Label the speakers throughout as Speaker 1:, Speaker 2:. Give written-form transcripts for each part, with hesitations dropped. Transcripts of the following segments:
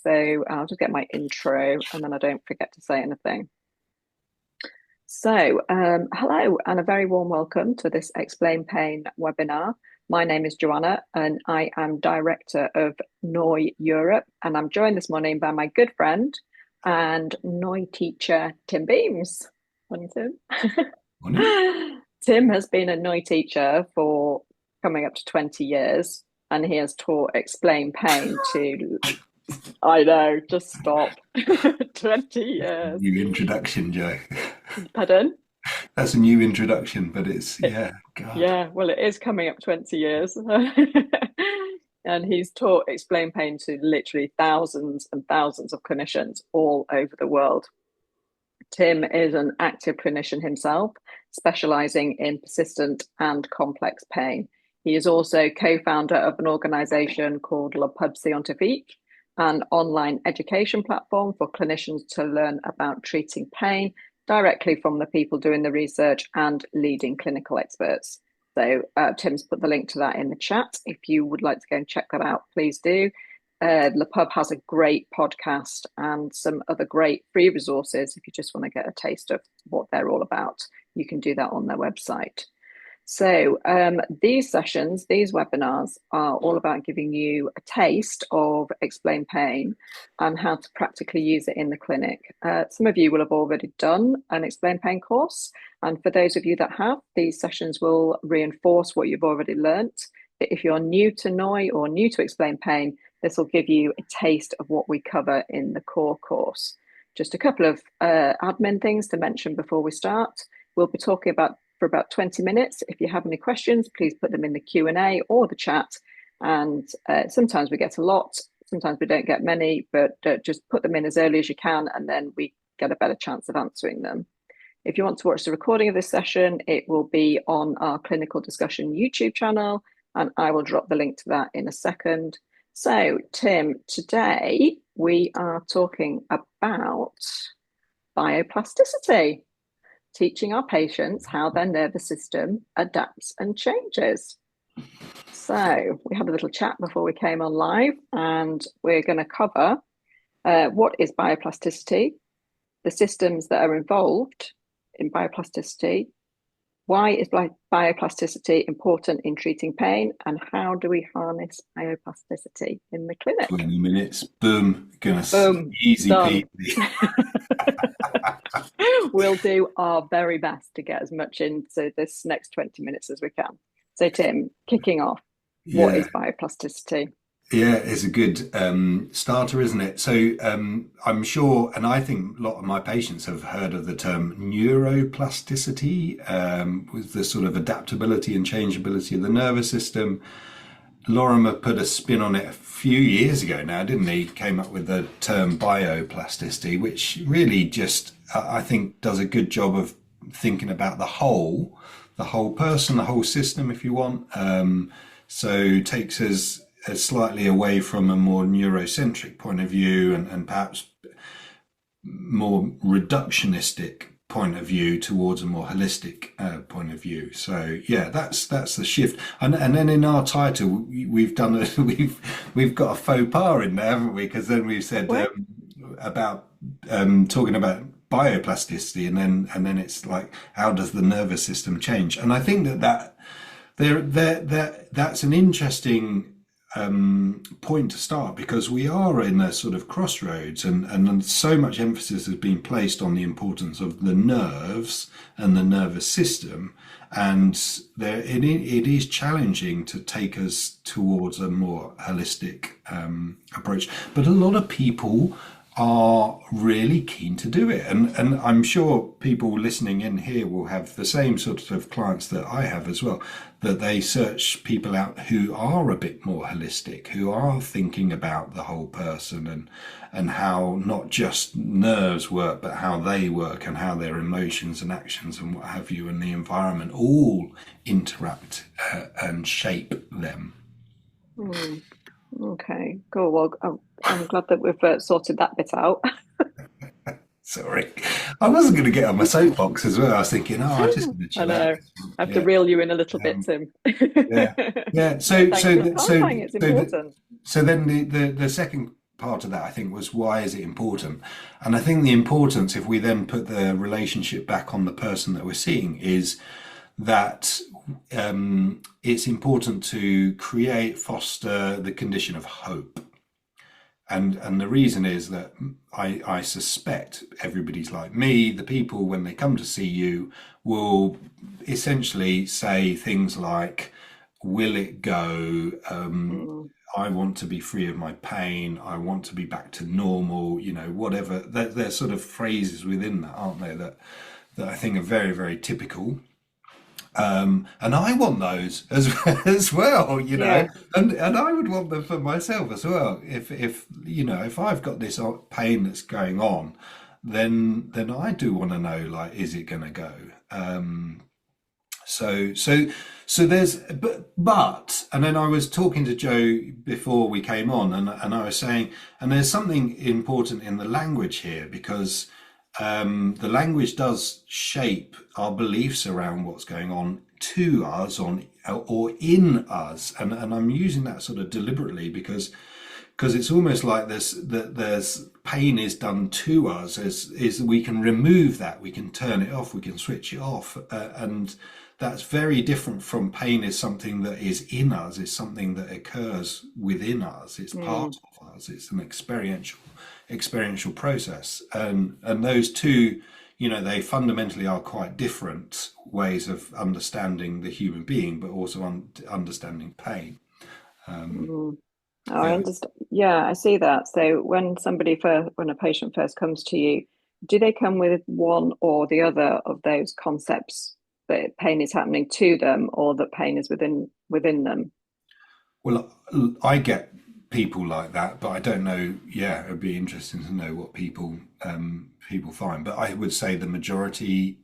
Speaker 1: So I'll just get my intro and then I don't forget to say anything. So, hello and a very warm welcome to this Explain Pain webinar. My name is Joanna and I am Director of NoiEu Europe, and I'm joined this morning by my good friend and Noi teacher, Tim Beams. Morning, Tim.
Speaker 2: Morning.
Speaker 1: Tim has been a Noi teacher for coming up to 20 years, and he has taught Explain Pain to, I know, just stop, 20 years.
Speaker 2: New introduction, Joe.
Speaker 1: Pardon?
Speaker 2: That's a new introduction, but it's,
Speaker 1: It,
Speaker 2: yeah, God.
Speaker 1: yeah, well, it is coming up 20 years. And he's taught Explain Pain to literally thousands and thousands of clinicians all over the world. Tim is an active clinician himself, specializing in persistent and complex pain. He is also co-founder of an organization called La Pub Scientifique, an online education platform for clinicians to learn about treating pain directly from the people doing the research and leading clinical experts. So Tim's put the link to that in the chat. If you would like to go and check that out, please do. Le Pub has a great podcast and some other great free resources. If you just want to get a taste of what they're all about, you can do that on their website. So these sessions, these webinars are all about giving you a taste of Explain Pain and how to practically use it in the clinic. Some of you will have already done an Explain Pain course. And for those of you that have, these sessions will reinforce what you've already learnt. But if you're new to Noi or new to Explain Pain, this will give you a taste of what we cover in the core course. Just a couple of admin things to mention before we start. We'll be talking about for about 20 minutes. If you have any questions, please put them in the Q&A or the chat. And sometimes we get a lot, sometimes we don't get many, but just put them in as early as you can, and then we get a better chance of answering them. If you want to watch the recording of this session, it will be on our Clinical Discussion YouTube channel, and I will drop the link to that in a second. So, Tim, today we are talking about bioplasticity, teaching our patients how their nervous system adapts and changes. So we had a little chat before we came on live, and we're going to cover what is bioplasticity, the systems that are involved in bioplasticity, why is bioplasticity important in treating pain, and how do we harness bioplasticity in the clinic?
Speaker 2: 20 minutes, boom,
Speaker 1: Boom,
Speaker 2: easy
Speaker 1: done.
Speaker 2: peasy.
Speaker 1: We'll do our very best to get as much into this next 20 minutes as we can. So, Tim, kicking off, what is bioplasticity?
Speaker 2: Yeah, it's a good starter, isn't it? So I'm sure, and I think a lot of my patients have heard of the term neuroplasticity, with the sort of adaptability and changeability of the nervous system. Lorimer put a spin on it a few years ago now, didn't he? Came up with the term bioplasticity, which really just, I think, does a good job of thinking about the whole person, the whole system, if you want. So takes us slightly away from a more neurocentric point of view and perhaps more reductionistic point of view towards a more holistic point of view. So yeah, that's the shift. And then in our title, we've got a faux pas in there, haven't we? Because then we've said about talking about bioplasticity, and then it's like, how does the nervous system change? And I think that's an interesting point to start, because we are in a sort of crossroads, and so much emphasis has been placed on the importance of the nerves and the nervous system, and it is challenging to take us towards a more holistic approach. But a lot of people are really keen to do it, and I'm sure people listening in here will have the same sort of clients that I have as well, that they search people out who are a bit more holistic, who are thinking about the whole person and how not just nerves work, but how they work and how their emotions and actions and what have you and the environment all interact and shape them.
Speaker 1: Okay, cool. Well, I'm glad that we've sorted that bit out.
Speaker 2: Sorry, I wasn't going to get on my soapbox as well. I was thinking, I just want to
Speaker 1: I
Speaker 2: chill out.
Speaker 1: know. I have to reel you in a little bit, Tim.
Speaker 2: Yeah, yeah.
Speaker 1: Thanks for clarifying. It's important.
Speaker 2: So then the second part of that, I think, was why is it important? And I think the importance, if we then put the relationship back on the person that we're seeing, is that it's important to foster the condition of hope. And the reason is that I suspect everybody's like me. The people, when they come to see you, will essentially say things like, will it go?
Speaker 1: Mm.
Speaker 2: I want to be free of my pain. I want to be back to normal, whatever. There's sort of phrases within that, aren't there, that I think are very, very typical. And I want those as well,
Speaker 1: Yeah.
Speaker 2: and I would want them for myself as well. If I've got this pain that's going on, then I do want to know, like, is it going to go? So so so there's but and then I was talking to Joe before we came on, and I was saying, and there's something important in the language here, because the language does shape our beliefs around what's going on to us, or in us, and I'm using that sort of deliberately, because it's almost like there's pain is done to us, is we can remove that, we can turn it off, we can switch it off, and that's very different from pain is something that is in us, it's something that occurs within us, it's part
Speaker 1: Mm.
Speaker 2: of us, it's an experiential process, and those two, they fundamentally are quite different ways of understanding the human being, but also understanding pain.
Speaker 1: Mm. Oh, I
Speaker 2: Yeah.
Speaker 1: understand. Yeah, I see that. So when a patient first comes to you, do they come with one or the other of those concepts, that pain is happening to them or that pain is within them?
Speaker 2: Well, I get people like that, but I don't know. Yeah, it'd be interesting to know what people find. But I would say the majority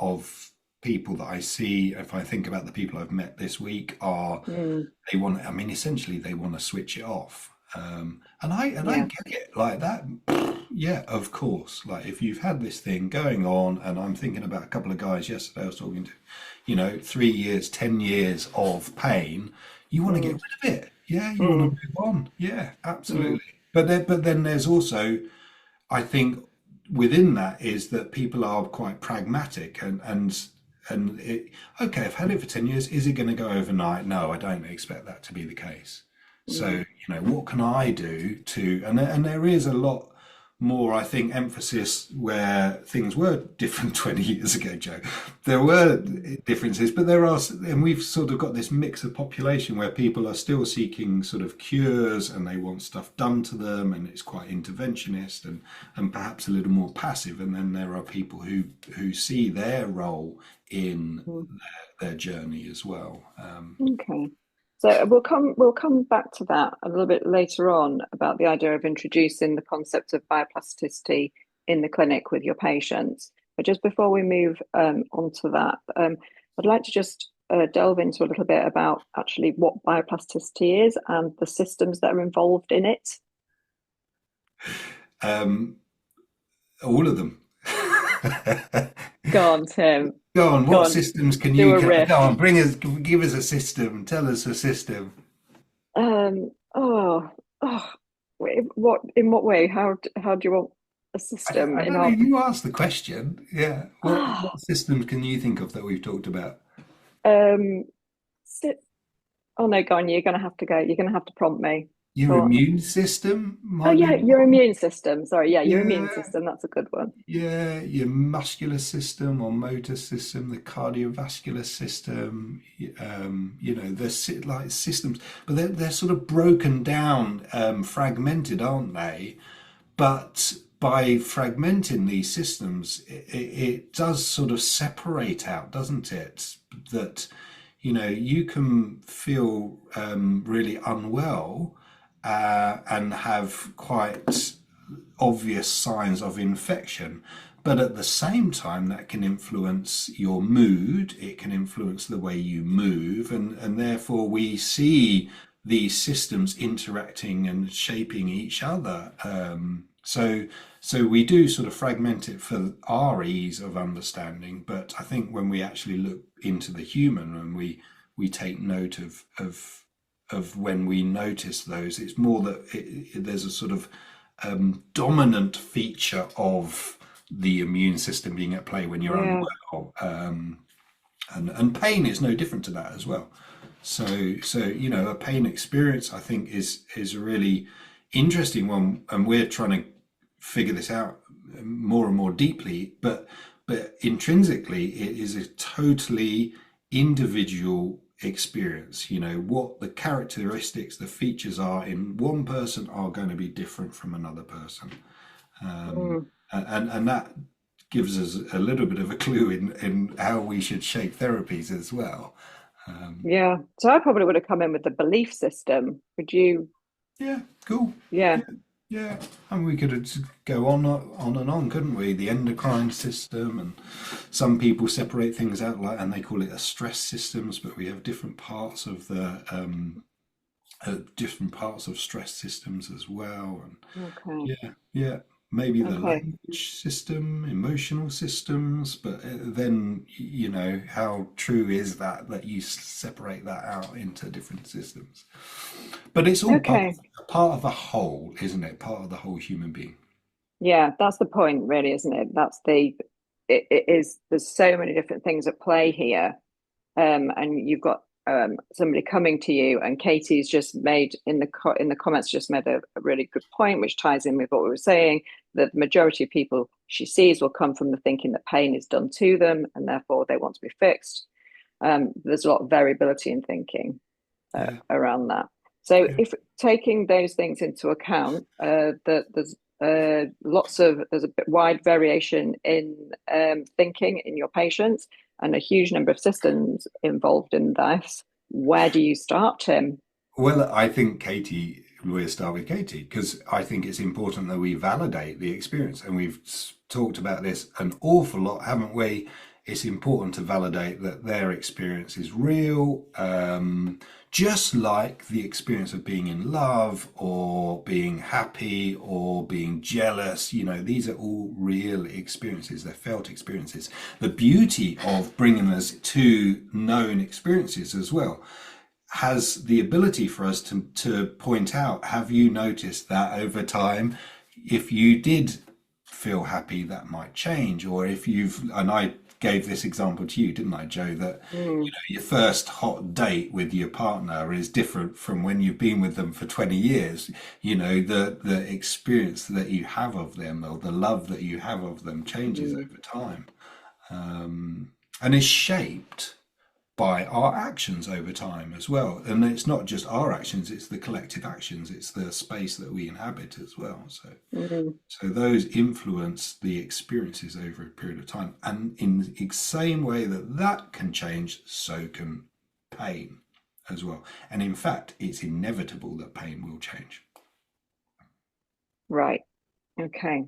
Speaker 2: of people that I see, if I think about the people I've met this week, are
Speaker 1: Mm.
Speaker 2: they want. I mean, essentially, they want to switch it off. And I
Speaker 1: Yeah.
Speaker 2: get it like that. Yeah, of course. Like, if you've had this thing going on, and I'm thinking about a couple of guys yesterday I was talking to, 3 years, 10 years of pain, you want to get
Speaker 1: Mm.
Speaker 2: rid of it. Yeah, you want to
Speaker 1: Mm.
Speaker 2: move on. Yeah,
Speaker 1: Mm.
Speaker 2: absolutely. But then there's also, I think, within that is that people are quite pragmatic, okay, I've had it for 10 years. Is it going to go overnight? No, I don't expect that to be the case. So,
Speaker 1: Mm.
Speaker 2: what can I do and there is a lot more, I think, emphasis where things were different 20 years ago, Joe. There were differences, but and we've sort of got this mix of population where people are still seeking sort of cures, and they want stuff done to them, and it's quite interventionist and perhaps a little more passive. And then there are people who see their role in
Speaker 1: Mm.
Speaker 2: their journey as well.
Speaker 1: Okay. So we'll come back to that a little bit later on, about the idea of introducing the concept of bioplasticity in the clinic with your patients. But just before we move on to that, I'd like to just delve into a little bit about actually what bioplasticity is and the systems that are involved in it.
Speaker 2: Um, all of them.
Speaker 1: Go on, Tim.
Speaker 2: Go on,
Speaker 1: Go
Speaker 2: what
Speaker 1: on,
Speaker 2: systems can
Speaker 1: do
Speaker 2: you
Speaker 1: a
Speaker 2: go
Speaker 1: riff.
Speaker 2: on, give us a system, tell us a system.
Speaker 1: Oh, oh, in what way? How do you want a system
Speaker 2: I
Speaker 1: in
Speaker 2: don't know,
Speaker 1: our?
Speaker 2: you asked the question. Yeah. What
Speaker 1: Ah,
Speaker 2: systems can you think of that we've talked about?
Speaker 1: um, sit. Oh no, go on. You're gonna have to go. You're gonna have to prompt me.
Speaker 2: Your
Speaker 1: Go on.
Speaker 2: immune system
Speaker 1: Oh
Speaker 2: might be
Speaker 1: yeah, your
Speaker 2: one.
Speaker 1: immune system. Sorry, yeah, your immune
Speaker 2: Yeah,
Speaker 1: system. That's a good one.
Speaker 2: yeah, your muscular system or motor system, the cardiovascular system, like systems, but they're sort of broken down, fragmented, aren't they? But by fragmenting these systems, it does sort of separate out, doesn't it? That, you can feel really unwell, and have quite obvious signs of infection. But at the same time, that can influence your mood, it can influence the way you move, and therefore we see these systems interacting and shaping each other. So we do sort of fragment it for our ease of understanding, but I think when we actually look into the human and we take note of of when we notice those. It's more that there's a sort of dominant feature of the immune system being at play when you're
Speaker 1: Yeah.
Speaker 2: unwell, and pain is no different to that as well. So a pain experience, I think, is a really interesting one, and we're trying to figure this out more and more deeply. But intrinsically, it is a totally individual experience. What the characteristics, the features are in one person are going to be different from another person,
Speaker 1: Mm.
Speaker 2: and that gives us a little bit of a clue in how we should shape therapies as well.
Speaker 1: Yeah. So I probably would have come in with the belief system. Would you?
Speaker 2: Yeah, cool.
Speaker 1: Yeah.
Speaker 2: Yeah, yeah. And we could just go on and on, couldn't we? The endocrine system, and some people separate things out like, and they call it a stress systems, but we have different parts of the different parts of stress systems as well. And
Speaker 1: Okay.
Speaker 2: yeah, maybe the
Speaker 1: Okay.
Speaker 2: language system, emotional systems, but then, how true is that you separate that out into different systems? But it's all
Speaker 1: Okay.
Speaker 2: part of the whole, isn't it? Part of the whole human being.
Speaker 1: Yeah, that's the point, really, isn't it? It is, there's so many different things at play here. And you've got somebody coming to you, and Katie's just made in the comments just made a really good point, which ties in with what we were saying, that the majority of people she sees will come from the thinking that pain is done to them and therefore they want to be fixed. There's a lot of variability in thinking
Speaker 2: Yeah,
Speaker 1: around that. So
Speaker 2: yeah.
Speaker 1: if taking those things into account, that there's a wide variation in thinking in your patients and a huge number of systems involved in this. Where do you start, Tim?
Speaker 2: Well, I think we'll start with Katie, because I think it's important that we validate the experience. And we've talked about this an awful lot, haven't we? It's important to validate that their experience is real, just like the experience of being in love or being happy or being jealous. These are all real experiences, they're felt experiences. The beauty of bringing us to known experiences as well has the ability for us to point out, have you noticed that over time, if you did feel happy, that might change? Or if and I gave this example to you, didn't I, Joe, that
Speaker 1: Mm,
Speaker 2: your first hot date with your partner is different from when you've been with them for 20 years. The experience that you have of them, or the love that you have of them, changes
Speaker 1: mm,
Speaker 2: over time, and is shaped by our actions over time as well. And it's not just our actions, it's the collective actions, it's the space that we inhabit as well. So
Speaker 1: mm.
Speaker 2: so those influence the experiences over a period of time. And in the same way that can change, so can pain as well. And in fact, it's inevitable that pain will change.
Speaker 1: Right. Okay.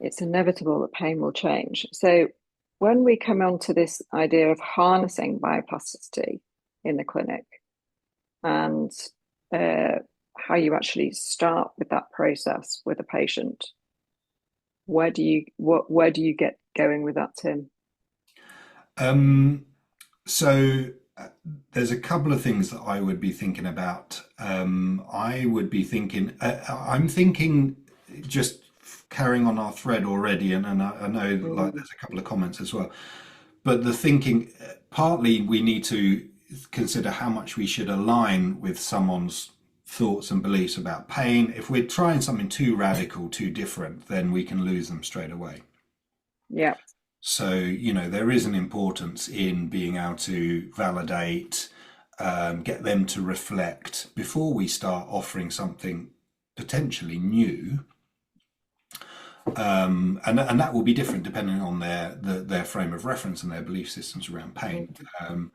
Speaker 1: It's inevitable that pain will change. So when we come on to this idea of harnessing bioplasticity in the clinic, and uh, how you actually start with that process with a patient, where do you get going with that, Tim?
Speaker 2: Um, so there's a couple of things that I would be thinking about. I would be thinking, I'm thinking, just carrying on our thread already, and I know like
Speaker 1: Mm,
Speaker 2: there's a couple of comments as well. But the thinking, partly we need to consider how much we should align with someone's thoughts and beliefs about pain. If we're trying something too radical, too different, then we can lose them straight away.
Speaker 1: yeah,
Speaker 2: So, there is an importance in being able to validate, get them to reflect before we start offering something potentially new. And that will be different depending on their frame of reference and their belief systems around pain.
Speaker 1: mm,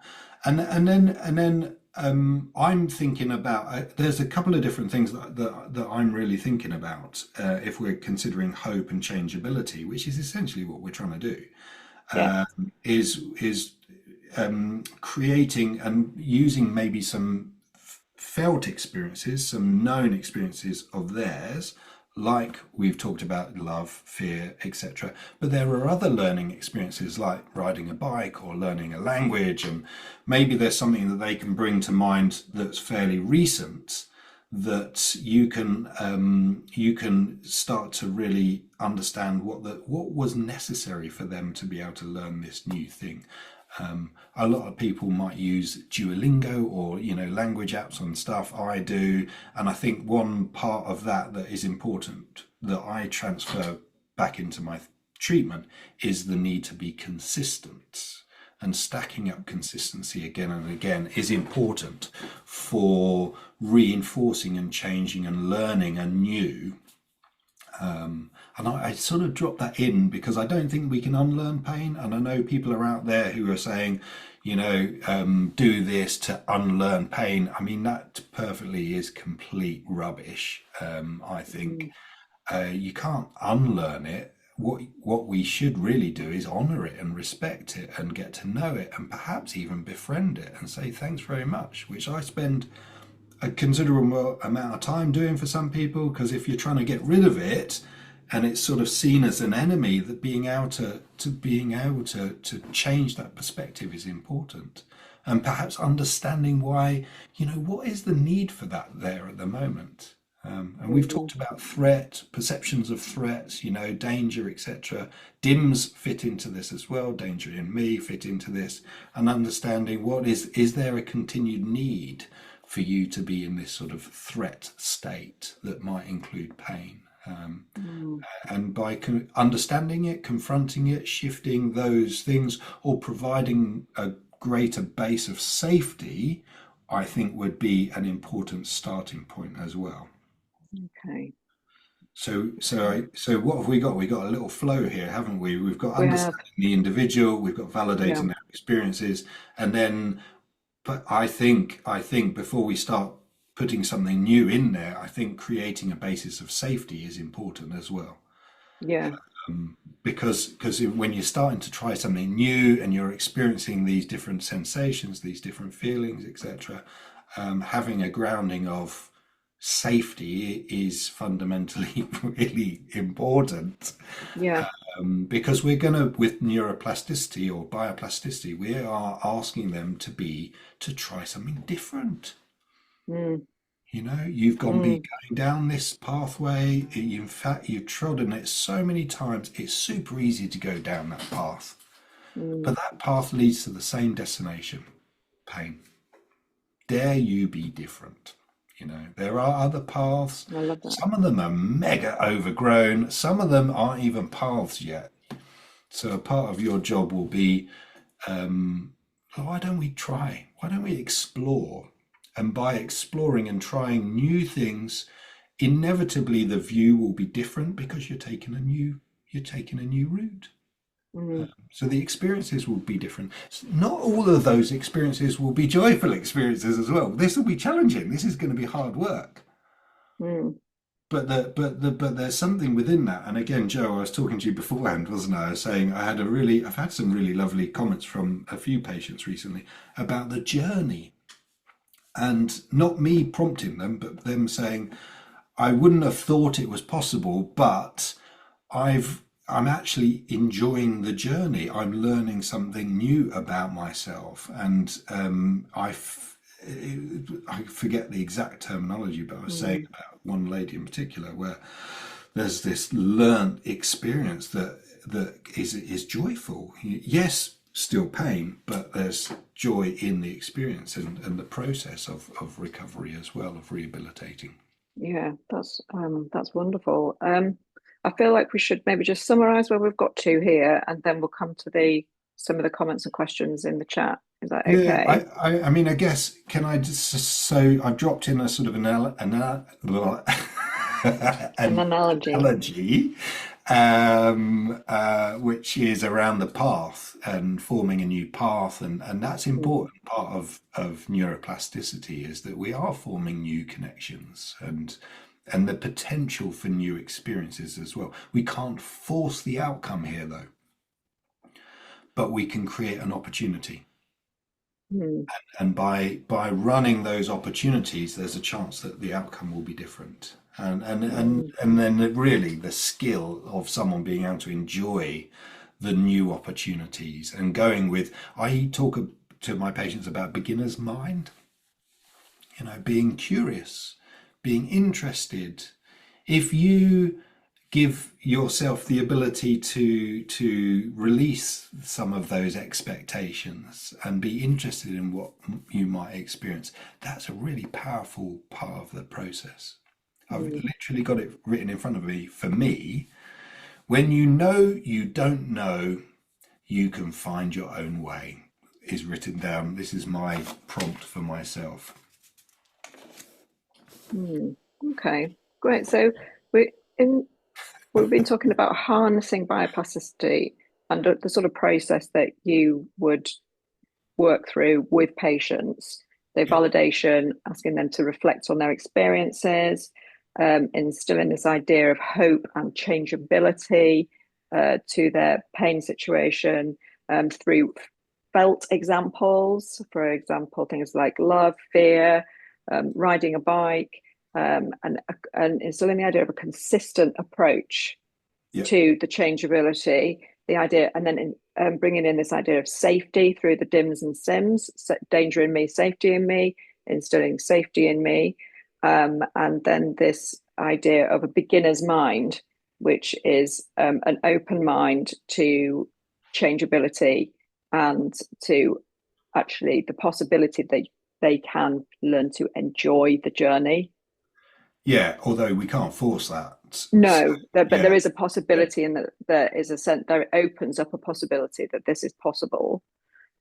Speaker 2: And then I'm thinking about, there's a couple of different things that I'm really thinking about, if we're considering hope and changeability, which is essentially what we're trying to do,
Speaker 1: yeah,
Speaker 2: is creating and using maybe some felt experiences, some known experiences of theirs, like we've talked about love, fear, etc. But there are other learning experiences like riding a bike or learning a language, and maybe there's something that they can bring to mind that's fairly recent that you can start to really understand what was necessary for them to be able to learn this new thing. A lot of people might use Duolingo or language apps and stuff. I do, and I think one part of that that is important that I transfer back into my treatment is the need to be consistent, and stacking up consistency again and again is important for reinforcing and changing and learning anew. And I sort of drop that in because I don't think we can unlearn pain. And I know people are out there who are saying, do this to unlearn pain. I mean, that perfectly is complete rubbish. I think you can't unlearn it. What we should really do is honor it and respect it and get to know it and perhaps even befriend it and say thanks very much, which I spend a considerable amount of time doing for some people, because if you're trying to get rid of it and it's sort of seen as an enemy, that being able to change that perspective is important, and perhaps understanding why, what is the need for that there at the moment. And we've talked about threat, perceptions of threats, danger, etc. DIMS fit into this as well. Danger in me fit into this, and understanding is there a continued need for you to be in this sort of threat state that might include pain. And by understanding it, confronting it, shifting those things, or providing a greater base of safety, I think would be an important starting point as well.
Speaker 1: Okay.
Speaker 2: So what have we got? We've got a little flow here, haven't we? We've got
Speaker 1: We have.
Speaker 2: understanding the individual, we've got
Speaker 1: Yeah.
Speaker 2: validating their experiences, and then, but I think before we start putting something new in there, I think creating a basis of safety is important as well.
Speaker 1: Yeah.
Speaker 2: Because when you're starting to try something new and you're experiencing these different sensations, these different feelings, etc., having a grounding of safety is fundamentally really important.
Speaker 1: Yeah.
Speaker 2: Because we're going to, with neuroplasticity or bioplasticity, we are asking them to try something different.
Speaker 1: Mm.
Speaker 2: You've been
Speaker 1: Mm.
Speaker 2: going down this pathway. In fact, you've trodden it so many times. It's super easy to go down that path, but
Speaker 1: Mm.
Speaker 2: that path leads to the same destination, pain. Dare you be different? There are other paths.
Speaker 1: I love that.
Speaker 2: Some of them are mega overgrown. Some of them aren't even paths yet. So a part of your job will be, why don't we try? Why don't we explore? And by exploring and trying new things, inevitably the view will be different because you're taking a new route.
Speaker 1: Mm.
Speaker 2: So the experiences will be different. Not all of those experiences will be joyful experiences as well. This will be challenging. This is going to be hard work.
Speaker 1: Mm.
Speaker 2: But there's something within that. And again, Joe, I was talking to you beforehand, wasn't I? I was saying I've had some really lovely comments from a few patients recently about the journey, and not me prompting them, but them saying, I wouldn't have thought it was possible, but I'm actually enjoying the journey. I'm learning something new about myself, and I forget the exact terminology, but I was saying
Speaker 1: Mm.
Speaker 2: about one lady in particular where there's this learned experience that is joyful. Yes, still pain, but there's joy in the experience and the process of recovery as well, of rehabilitating.
Speaker 1: Yeah, that's wonderful. I feel like we should maybe just summarize where we've got to here, and then we'll come to the some of the comments and questions in the chat. Is that
Speaker 2: Yeah,
Speaker 1: okay?
Speaker 2: I mean, I guess, can I just, so I've dropped in a sort of
Speaker 1: An
Speaker 2: an
Speaker 1: analogy.
Speaker 2: analogy, which is around the path and forming a new path, and that's
Speaker 1: Mm.
Speaker 2: important part of neuroplasticity, is that we are forming new connections and the potential for new experiences as well. We can't force the outcome here though, but we can create an opportunity.
Speaker 1: Mm,
Speaker 2: And by running those opportunities, there's a chance that the outcome will be different.
Speaker 1: mm,
Speaker 2: And then really the skill of someone being able to enjoy the new opportunities and going with, I talk to my patients about beginner's mind, being curious, being interested. If you give yourself the ability to release some of those expectations and be interested in what you might experience, that's a really powerful part of the process. I've
Speaker 1: mm,
Speaker 2: literally got it written in front of me. For me, when you know you don't know, you can find your own way, is written down. This is my prompt for myself.
Speaker 1: mm. Okay, great. So we in we've been talking about harnessing bioplasticity and the sort of process that you would work through with patients, their
Speaker 2: Yeah,
Speaker 1: validation, asking them to reflect on their experiences, instilling this idea of hope and changeability to their pain situation through felt examples, for example, things like love, fear, riding a bike, and instilling the idea of a consistent approach
Speaker 2: yeah,
Speaker 1: to the changeability, the idea, and then bringing in this idea of safety through the DIMS and SIMS, danger in me, safety in me, instilling safety in me, and then this idea of a beginner's mind, which is an open mind to changeability and to actually the possibility that they can learn to enjoy the journey.
Speaker 2: yeah. Although we can't force that. So,
Speaker 1: No, but there
Speaker 2: yeah,
Speaker 1: is a
Speaker 2: yeah,
Speaker 1: possibility, and that there is a sense there opens up a possibility that this is possible.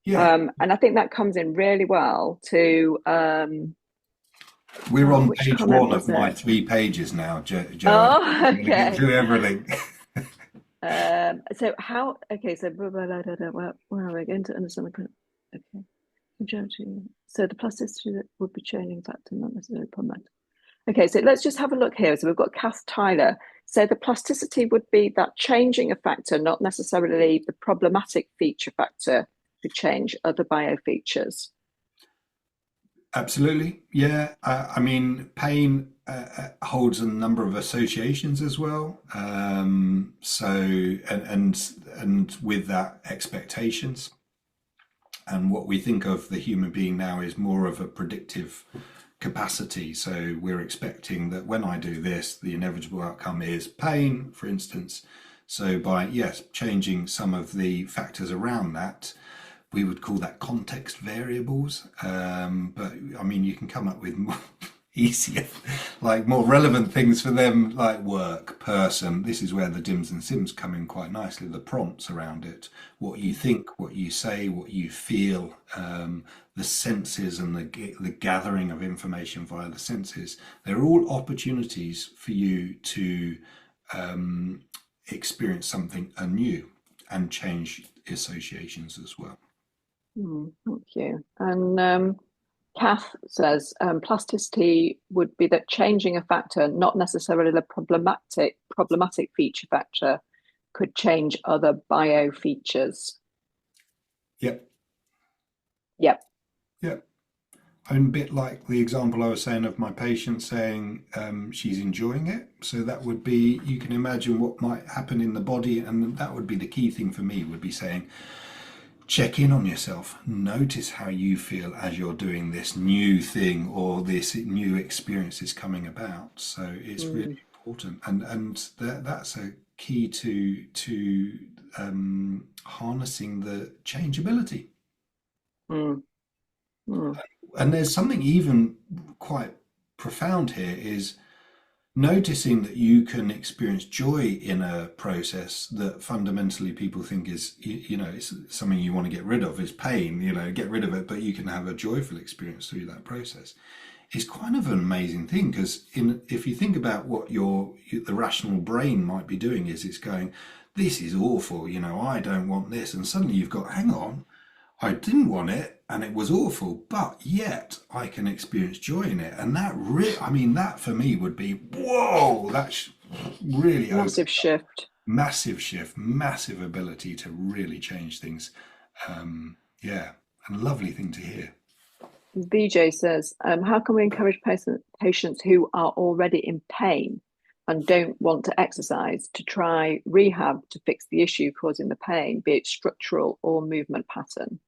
Speaker 2: yeah.
Speaker 1: And I think that comes in really well to
Speaker 2: We're on
Speaker 1: which
Speaker 2: page
Speaker 1: comment
Speaker 2: one
Speaker 1: was
Speaker 2: of my
Speaker 1: it?
Speaker 2: 3 pages now, Joanne.
Speaker 1: Oh,
Speaker 2: I'm going to get
Speaker 1: okay.
Speaker 2: through everything.
Speaker 1: So how? Okay, so where are we going to understand the? Okay, majority. So the plasticity that would be changing factor, not necessarily problematic. Okay, so let's just have a look here. So we've got Kath Tyler. So the plasticity would be that changing a factor, not necessarily the problematic feature factor could change other bio features.
Speaker 2: Absolutely. Yeah. I mean, pain holds a number of associations as well. And with that, expectations. And what we think of the human being now is more of a predictive capacity. So we're expecting that when I do this, the inevitable outcome is pain, for instance. So by, yes, changing some of the factors around that, we would call that context variables. But I mean, you can come up with more easier, like more relevant things for them, like work, person. This is where the DIMS and SIMS come in quite nicely, the prompts around it, what you think, what you say, what you feel, the senses and the gathering of information via the senses. They're all opportunities for you to experience something anew and change associations as well.
Speaker 1: Thank you. And Kath says plasticity would be that changing a factor, not necessarily the problematic feature factor, could change other bio features.
Speaker 2: Yep,
Speaker 1: Yep.
Speaker 2: yep. And a bit like the example I was saying of my patient saying she's enjoying it. So that would be, you can imagine what might happen in the body, and that would be the key thing for me, would be saying, check in on yourself. Notice how you feel as you're doing this new thing or this new experience is coming about. So it's really
Speaker 1: Mm,
Speaker 2: important, that's a key to harnessing the changeability.
Speaker 1: mm, mm,
Speaker 2: And there's something even quite profound here is noticing that you can experience joy in a process that fundamentally people think is, it's something you want to get rid of, is pain, get rid of it, but you can have a joyful experience through that process. It's kind of an amazing thing because if you think about what the rational brain might be doing is it's going, this is awful, I don't want this. And suddenly you've got, hang on, I didn't want it and it was awful, but yet I can experience joy in it. And I mean, that for me would be, whoa, that's really open,
Speaker 1: massive shift.
Speaker 2: massive shift, massive ability to really change things. Yeah. a lovely thing to hear.
Speaker 1: VJ says, how can we encourage patients who are already in pain and don't want to exercise to try rehab to fix the issue causing the pain, be it structural or movement pattern?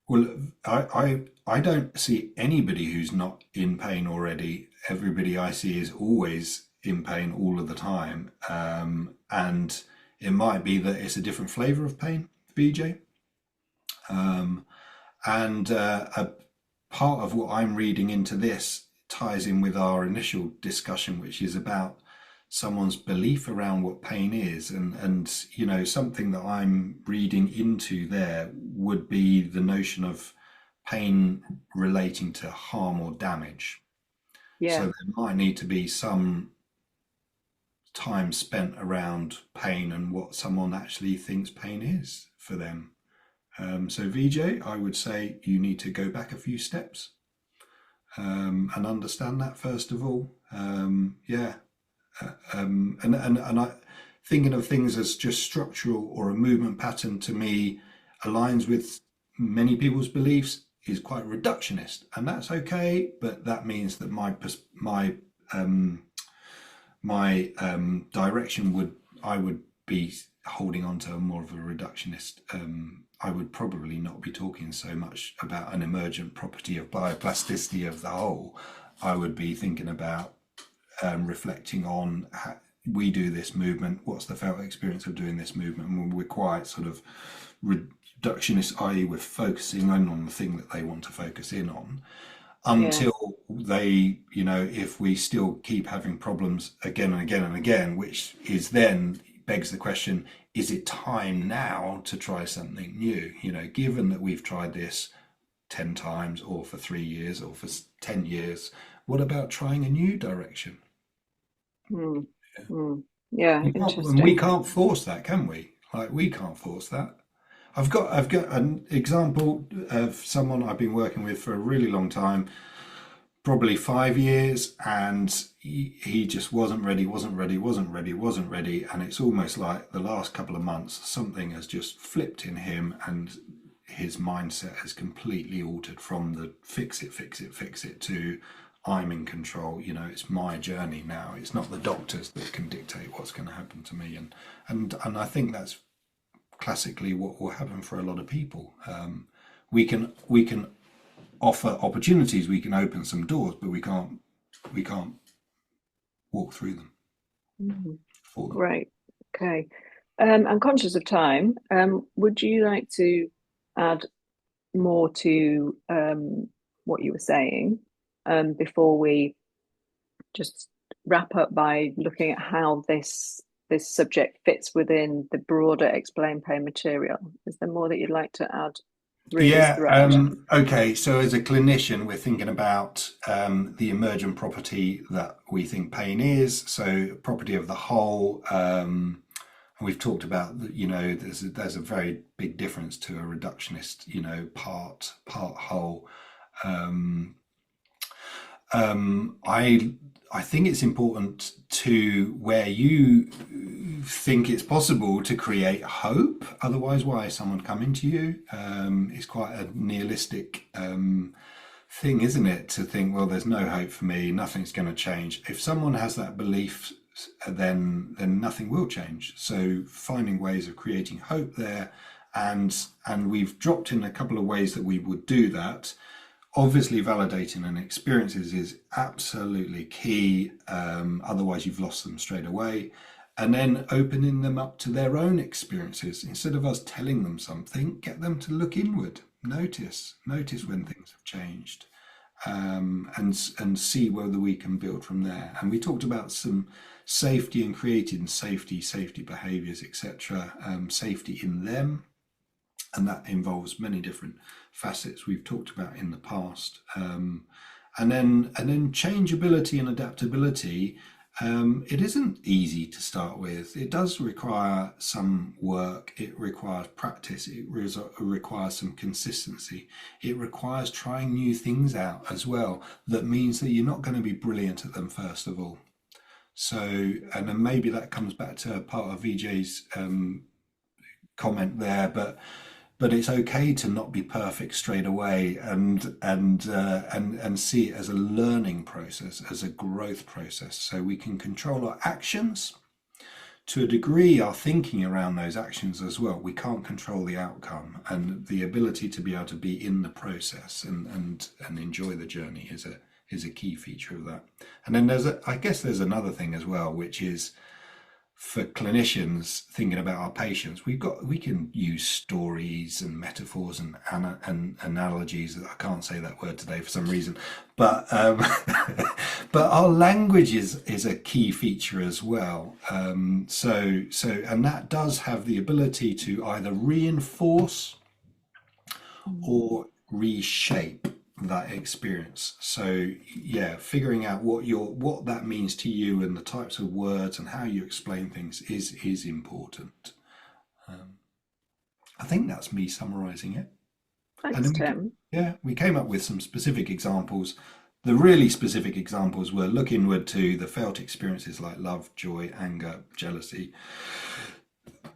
Speaker 2: Well, I don't see anybody who's not in pain already. Everybody I see is always in pain all of the time. And it might be that it's a different flavor of pain, BJ. Um, and a part of what I'm reading into this ties in with our initial discussion, which is about someone's belief around what pain is, and you know, something that I'm reading into there would be the notion of pain relating to harm or damage. So
Speaker 1: Yeah,
Speaker 2: there might need to be some time spent around pain and what someone actually thinks pain is for them. So VJ, I would say you need to go back a few steps and understand that first of all. Yeah, and I thinking of things as just structural or a movement pattern to me aligns with many people's beliefs is quite reductionist, and that's okay. But that means that um, my direction would I would be holding on to more of a reductionist. I would probably not be talking so much about an emergent property of bioplasticity of the whole. I would be thinking about reflecting on how we do this movement, what's the felt experience of doing this movement, and we're quite sort of reductionist, i.e. we're focusing in on the thing that they want to focus in on
Speaker 1: yeah.
Speaker 2: until they, you know, if we still keep having problems again and again and again, which is then begs the question, is it time now to try something new? You know, given that we've tried this 10 times or for 3 years or for 10 years, what about trying a new direction?
Speaker 1: Hmm. Hmm. Yeah,
Speaker 2: And we
Speaker 1: interesting.
Speaker 2: can't force that, can we? Like we can't force that. I've got an example of someone I've been working with for a really long time, probably 5 years, and he just wasn't ready, wasn't ready. And it's almost like the last couple of months, something has just flipped in him, and his mindset has completely altered from the fix it, fix it, fix it to I'm in control. You know, it's my journey now. It's not the doctors that can dictate what's going to happen to me. And I think that's classically what will happen for a lot of people. We can offer opportunities, we can open some doors, but we can't walk through them
Speaker 1: Mhm.
Speaker 2: for them.
Speaker 1: Great. Okay. I'm conscious of time. Would you like to add more to what you were saying before we just wrap up by looking at how this subject fits within the broader explain pain material? Is there more that you'd like to add through this
Speaker 2: Yeah,
Speaker 1: thread?
Speaker 2: okay. So as a clinician, we're thinking about the emergent property that we think pain is. So property of the whole. And we've talked about, you know, there's a very big difference to a reductionist, you know, part whole. Um, I think it's important to where you think it's possible to create hope. Otherwise, why is someone coming to you? It's quite a nihilistic thing, isn't it? To think, well, there's no hope for me, nothing's going to change. If someone has that belief, then nothing will change. So finding ways of creating hope there, and we've dropped in a couple of ways that we would do that. Obviously, validating an experiences is absolutely key. Otherwise, you've lost them straight away. And then opening them up to their own experiences. Instead of us telling them something, get them to look inward, notice when things have changed, and see whether we can build from there. And we talked about some safety and creating safety behaviors, etc. Safety in them, and that involves many different facets we've talked about in the past. And then changeability and adaptability. It isn't easy to start with. It does require some work. It requires practice. It requires some consistency. It requires trying new things out as well. That means that you're not going to be brilliant at them first of all. So, and then maybe that comes back to part of VJ's comment there, but but it's okay to not be perfect straight away, and see it as a learning process, as a growth process, so we can control our actions to a degree, our thinking around those actions as well. We can't control the outcome, and the ability to be able to be in the process and enjoy the journey is a key feature of that. And then I guess there's another thing as well, which is for clinicians thinking about our patients, we can use stories and metaphors and analogies. I can't say that word today for some reason, but but our language is a key feature as well. And that does have the ability to either reinforce or reshape that experience. So yeah, figuring out what that means to you and the types of words and how you explain things is important. I think that's me summarizing it. And
Speaker 1: Thanks,
Speaker 2: then
Speaker 1: Tim.
Speaker 2: we came up with some specific examples. The really specific examples were look inward to the felt experiences like love, joy, anger, jealousy.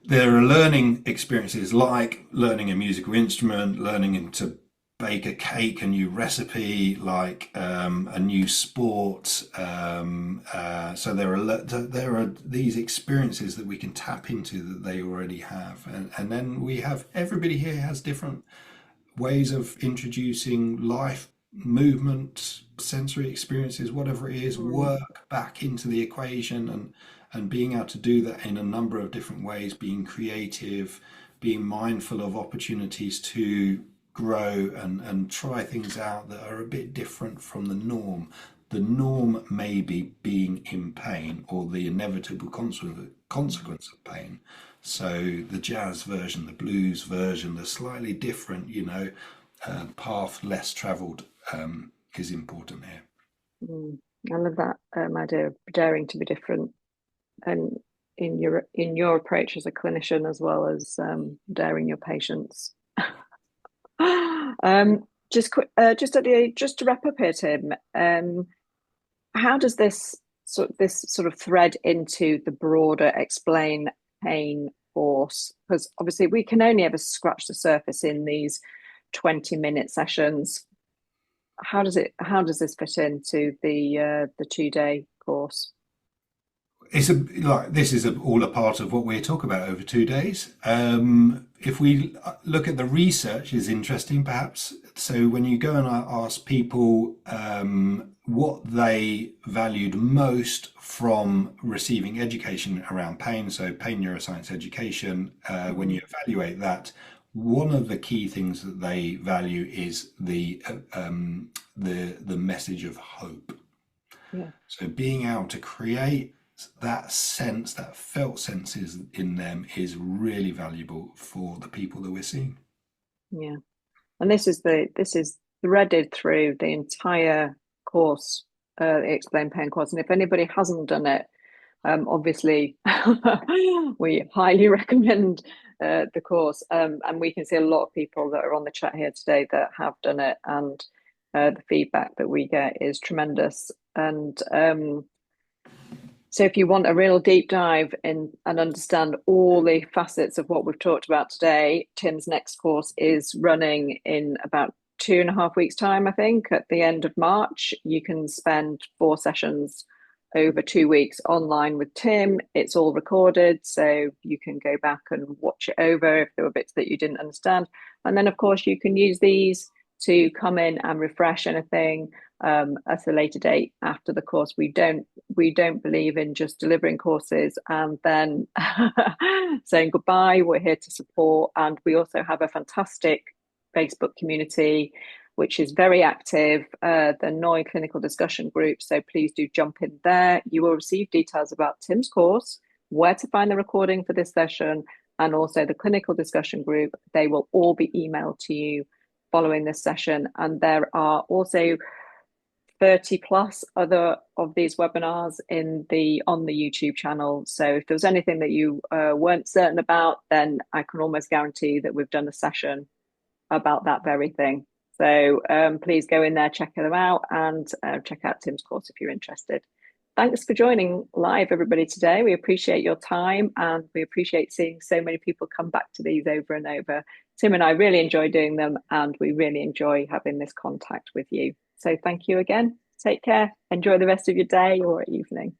Speaker 2: There are learning experiences like learning a musical instrument, learning to bake a cake, a new recipe, like a new sport. So there are these experiences that we can tap into that they already have, and then we have everybody here has different ways of introducing life, movement, sensory experiences, whatever it is,
Speaker 1: Mm.
Speaker 2: work back into the equation, and being able to do that in a number of different ways, being creative, being mindful of opportunities to grow and try things out that are a bit different from the norm. The norm may be being in pain or the inevitable consequence of pain. So the jazz version, the blues version, the slightly different, path less travelled is important here.
Speaker 1: Mm. I love that idea of daring to be different, and in your approach as a clinician, as well as daring your patients. Just to wrap up here, Tim. How does this sort of thread into the broader explain pain course? Because obviously we can only ever scratch the surface in these 20-minute sessions. How does this fit into the 2-day course?
Speaker 2: This is all a part of what we talk about over 2 days. If we look at the research, is interesting perhaps. So when you go and ask people what they valued most from receiving education around pain, so pain neuroscience education, when you evaluate that, one of the key things that they value is the message of hope.
Speaker 1: Yeah,
Speaker 2: So being able to create that sense, that felt sense in them is really valuable for the people that we're seeing.
Speaker 1: yeah. And this is threaded through the entire course, the Explain Pain course. And if anybody hasn't done it, obviously we highly recommend the course. And we can see a lot of people that are on the chat here today that have done it, and the feedback that we get is tremendous. And so if you want a real deep dive in and understand all the facets of what we've talked about today, Tim's next course is running in about 2.5 weeks' time, I think, at the end of March. You can spend 4 sessions over 2 weeks online with Tim. It's all recorded, so you can go back and watch it over if there were bits that you didn't understand. And then, of course, you can use these to come in and refresh anything at a later date after the course. We don't believe in just delivering courses and then saying goodbye. We're here to support, and we also have a fantastic Facebook community which is very active, the NoiEu clinical discussion group. So please do jump in there. You will receive details about Tim's course, where to find the recording for this session, and also the clinical discussion group. They will all be emailed to you following this session. And there are also 30 plus other of these webinars on the YouTube channel. So if there was anything that you weren't certain about, then I can almost guarantee that we've done a session about that very thing. So please go in there, check them out, and check out Tim's course if you're interested. thanks for joining live, everybody, today. We appreciate your time and we appreciate seeing so many people come back to these over and over. Tim and I really enjoy doing them and we really enjoy having this contact with you. So thank you again. Take care. Enjoy the rest of your day or evening.